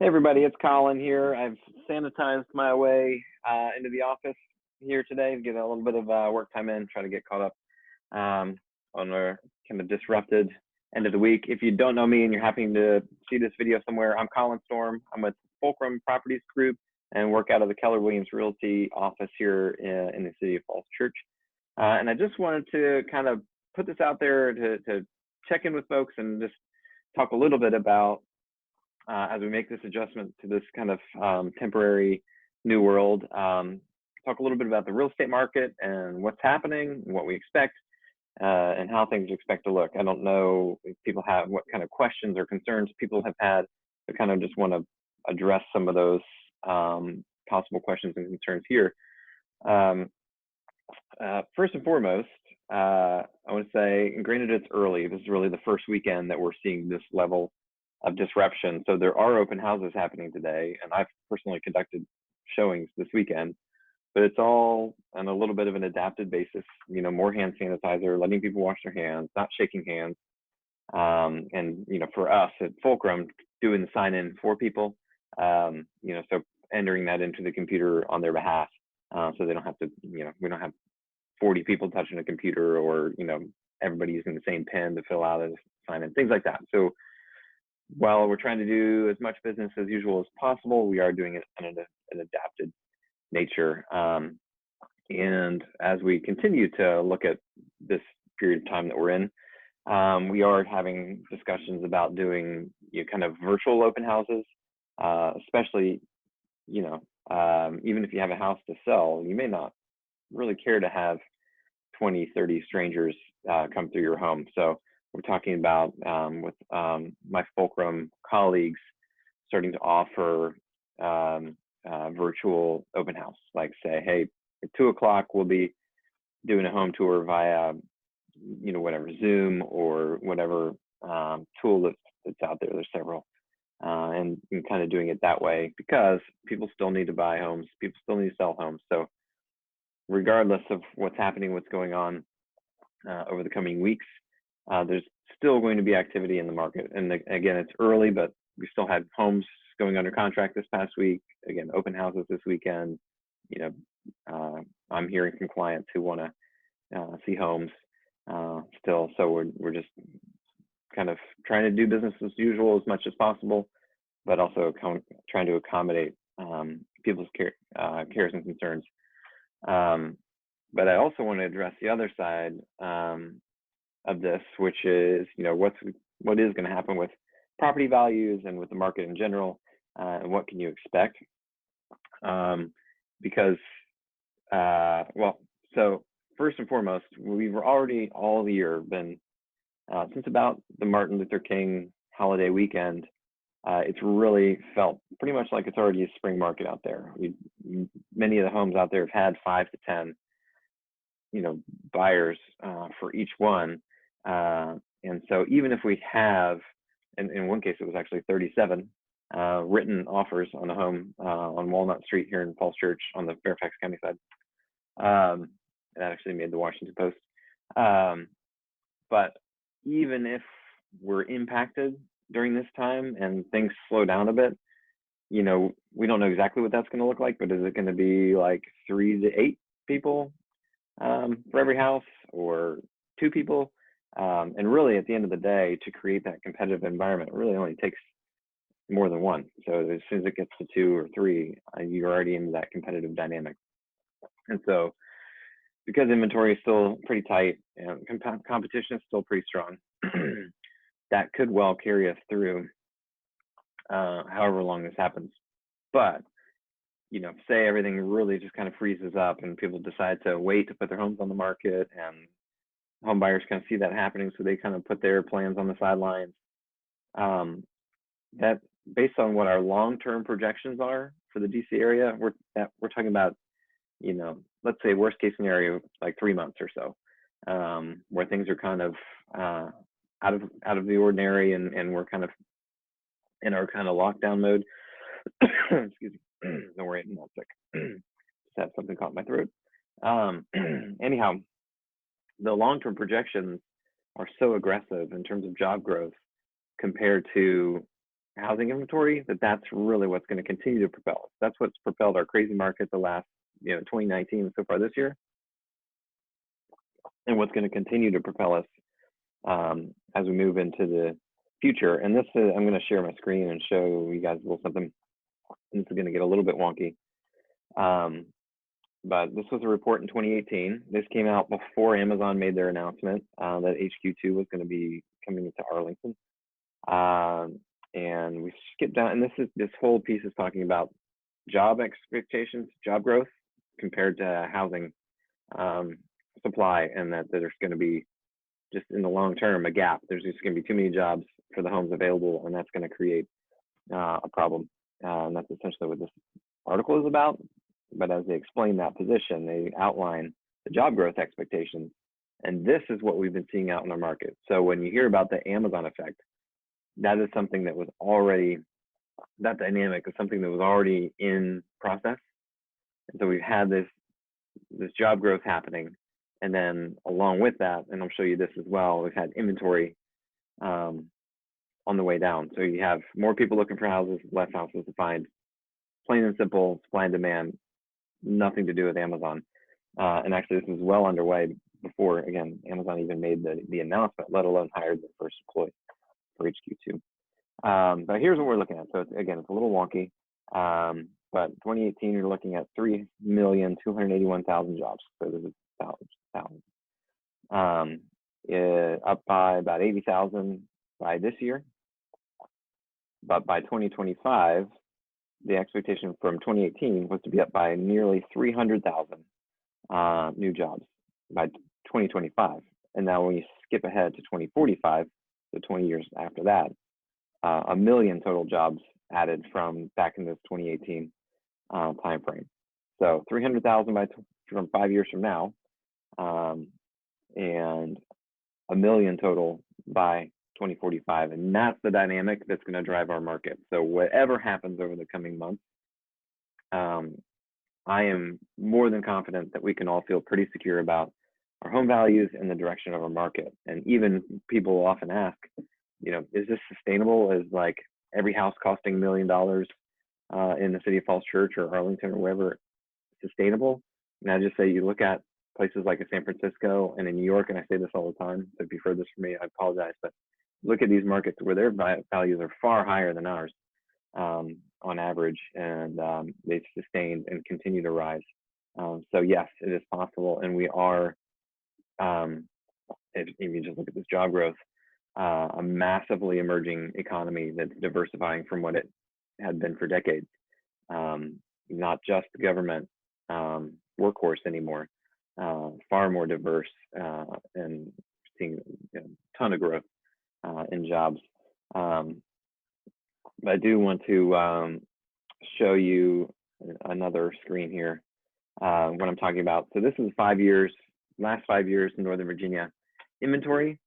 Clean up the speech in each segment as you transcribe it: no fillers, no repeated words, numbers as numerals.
Hey everybody, it's Colin here. I've sanitized my way into the office here today to get a little bit of work time in, try to get caught up on a kind of disrupted end of the week. If you don't know me and you're happening to see this video somewhere, I'm Colin Storm. I'm with Fulcrum Properties Group and work out of the Keller Williams Realty office here in the city of Falls Church. And I just wanted to kind of put this out there to check in with folks and just talk a little bit about as we make this adjustment to this kind of temporary new world, talk a little bit about the real estate market and what's happening, what we expect, and how things expect to look. I don't know if people have what kind of questions or concerns people have had. I kind of just want to address some of those possible questions and concerns here. First and foremost, I want to say, and granted it's early, this is really the first weekend that we're seeing this level of disruption. So there are open houses happening today, and I've personally conducted showings this weekend, but it's all on a little bit of an adapted basis, you know, more hand sanitizer, letting people wash their hands, not shaking hands. And, you know, for us at Fulcrum, doing the sign in for people, you know, so entering that into the computer on their behalf, so they don't have to, you know, we don't have 40 people touching a computer or, you know, everybody using the same pen to fill out a sign in, things like that. So while we're trying to do as much business as usual as possible, we are doing it in an adapted nature. And as we continue to look at this period of time that we're in, we are having discussions about doing, you know, kind of virtual open houses, especially, you know, even if you have a house to sell, you may not really care to have 20, 30 strangers come through your home. So we're talking about with my Fulcrum colleagues starting to offer virtual open house, like say, hey, at 2 o'clock, we'll be doing a home tour via, you know, whatever, Zoom or whatever tool that's out there. There's several, and kind of doing it that way because people still need to buy homes. People still need to sell homes. So regardless of what's happening, what's going on over the coming weeks, there's still going to be activity in the market. And again, it's early, but we still had homes going under contract this past week. Again, open houses this weekend. You know, I'm hearing from clients who want to see homes still. So we're just kind of trying to do business as usual as much as possible, but also trying to accommodate people's cares and concerns. But I also want to address the other side of this, which is, you know, what is going to happen with property values and with the market in general, and what can you expect? Because, well, so first and foremost, we've already all year been, since about the Martin Luther King holiday weekend, it's really felt pretty much like it's already a spring market out there. Many of the homes out there have had 5 to 10, you know, buyers for each one. And so even if we have, in one case, it was actually 37 written offers on a home on Walnut Street here in Falls Church on the Fairfax County side. That actually made the Washington Post. But even if we're impacted during this time and things slow down a bit, you know, we don't know exactly what that's going to look like, but is it going to be like 3 to 8 people for every house, or 2 people? And really, at the end of the day, to create that competitive environment, it really only takes more than one. So as soon as it gets to 2 or 3, you're already into that competitive dynamic. And so because inventory is still pretty tight and competition is still pretty strong, that could well carry us through however long this happens. But, you know, say everything really just kind of freezes up and people decide to wait to put their homes on the market, and home buyers kind of see that happening, so they kind of put their plans on the sidelines. That, based on what our long-term projections are for the DC area, we're talking about, you know, let's say worst case scenario, like 3 months or so, where things are kind of out of the ordinary, and we're kind of in our kind of lockdown mode. Excuse me. Don't worry, I'm not sick. Just had something caught in my throat. Anyhow, the long-term projections are so aggressive in terms of job growth compared to housing inventory, that's really what's going to continue to propel us. That's what's propelled our crazy market the last, 2019 so far this year, and what's going to continue to propel us as we move into the future. And this is, I'm going to share my screen and show you guys a little something. And this is going to get a little bit wonky. But this was a report in 2018. This came out before Amazon made their announcement that HQ2 was going to be coming into Arlington. And we skipped down, and this whole piece is talking about job expectations, job growth compared to housing supply, and that there's going to be, just in the long term, a gap. There's just going to be too many jobs for the homes available, and that's going to create a problem. And that's essentially what this article is about. But as they explain that position, they outline the job growth expectations. And this is what we've been seeing out in our market. So when you hear about the Amazon effect, that is something that was already, that dynamic is something that was already in process. And so we've had this job growth happening. And then along with that, and I'll show you this as well, we've had inventory on the way down. So you have more people looking for houses, less houses to find. Plain and simple, supply and demand, nothing to do with Amazon. And actually this was well underway before, again, Amazon even made the announcement, let alone hired the first employee for HQ2. But here's what we're looking at. So it's a little wonky. But 2018, you're looking at 3,281,000 jobs. So there's 1,000. Up by about 80,000 by this year. But by 2025, the expectation from 2018 was to be up by nearly 300,000 new jobs by 2025. And now when you skip ahead to 2045, so 20 years after that, 1 million total jobs added from back in this 2018 timeframe. So 300,000 from 5 years from now, and 1 million total by 2045. And that's the dynamic that's going to drive our market. So whatever happens over the coming months, I am more than confident that we can all feel pretty secure about our home values and the direction of our market. And even people often ask, is this sustainable? Is like every house costing $1 million in the city of Falls Church or Arlington or wherever sustainable? And I just say, you look at places like San Francisco and in New York, and I say this all the time, so if you've heard this from me, I apologize, but look at these markets where their values are far higher than ours on average, and they've sustained and continue to rise. So yes, it is possible, and we are, if you just look at this job growth, a massively emerging economy that's diversifying from what it had been for decades. Not just the government workforce anymore, far more diverse, and seeing a ton of growth in jobs. But I do want to show you another screen here, what I'm talking about. So this is 5 years, last 5 years in Northern Virginia inventory.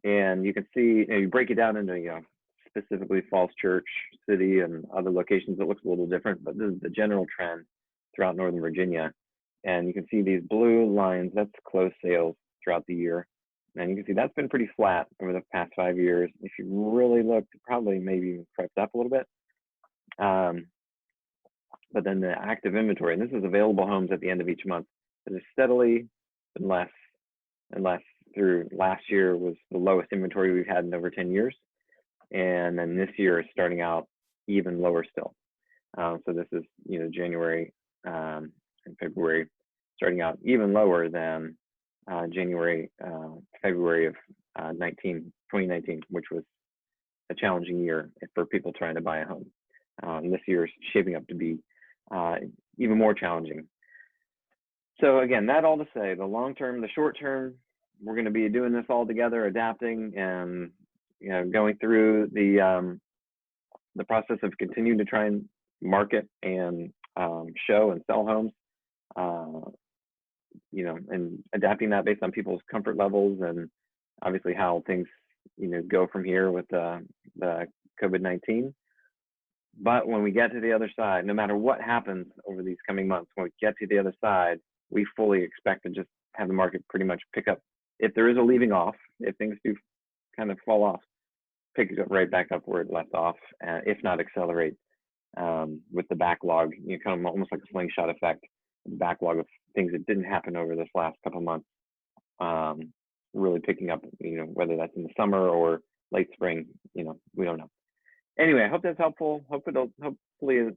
And you can see, you break it down into, specifically Falls Church City and other locations, it looks a little different, but this is the general trend throughout Northern Virginia. And you can see these blue lines, that's closed sales throughout the year. And you can see that's been pretty flat over the past 5 years. If you really look, probably maybe even crept up a little bit. But then the active inventory, and this is available homes at the end of each month, it has steadily been less and less. Through last year was the lowest inventory we've had in over 10 years. And then this year is starting out even lower still. So this is, January and February, starting out even lower than January, February of 2019, which was a challenging year for people trying to buy a home. This year is shaping up to be even more challenging. So again, that all to say, the long term, the short term, we're going to be doing this all together, adapting, and going through the process of continuing to try and market and show and sell homes. And adapting that based on people's comfort levels and obviously how things, go from here with the COVID-19. But when we get to the other side, no matter what happens over these coming months, when we get to the other side, we fully expect to just have the market pretty much pick up. If there is a leaving off, if things do kind of fall off, pick it right back up where it left off, if not accelerate, with the backlog, kind of almost like a slingshot effect, the backlog of things that didn't happen over this last couple of months, really picking up, whether that's in the summer or late spring, we don't know. Anyway, I hope that's helpful. Hopefully it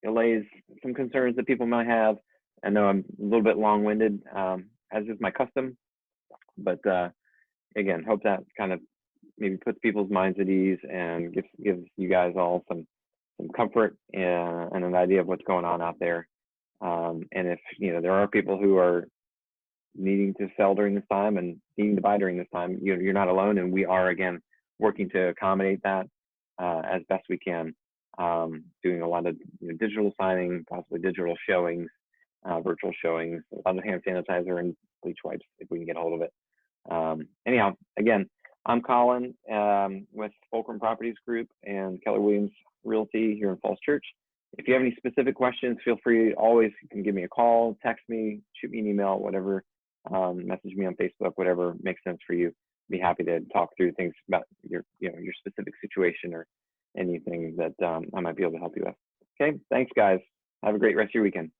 allays some concerns that people might have. I know I'm a little bit long-winded, as is my custom, but again, hope that kind of maybe puts people's minds at ease and gives you guys all some comfort and an idea of what's going on out there. And if there are people who are needing to sell during this time and needing to buy during this time, you're not alone, and we are again working to accommodate that as best we can. Doing a lot of digital signing, possibly digital showings, virtual showings, a lot of hand sanitizer and bleach wipes if we can get a hold of it. Anyhow, again, I'm Colin with Fulcrum Properties Group and Keller Williams Realty here in Falls Church. If you have any specific questions, feel free. Always, you can give me a call, text me, shoot me an email, whatever. Message me on Facebook, whatever makes sense for you. Be happy to talk through things about your specific situation or anything that I might be able to help you with. Okay, thanks guys. Have a great rest of your weekend.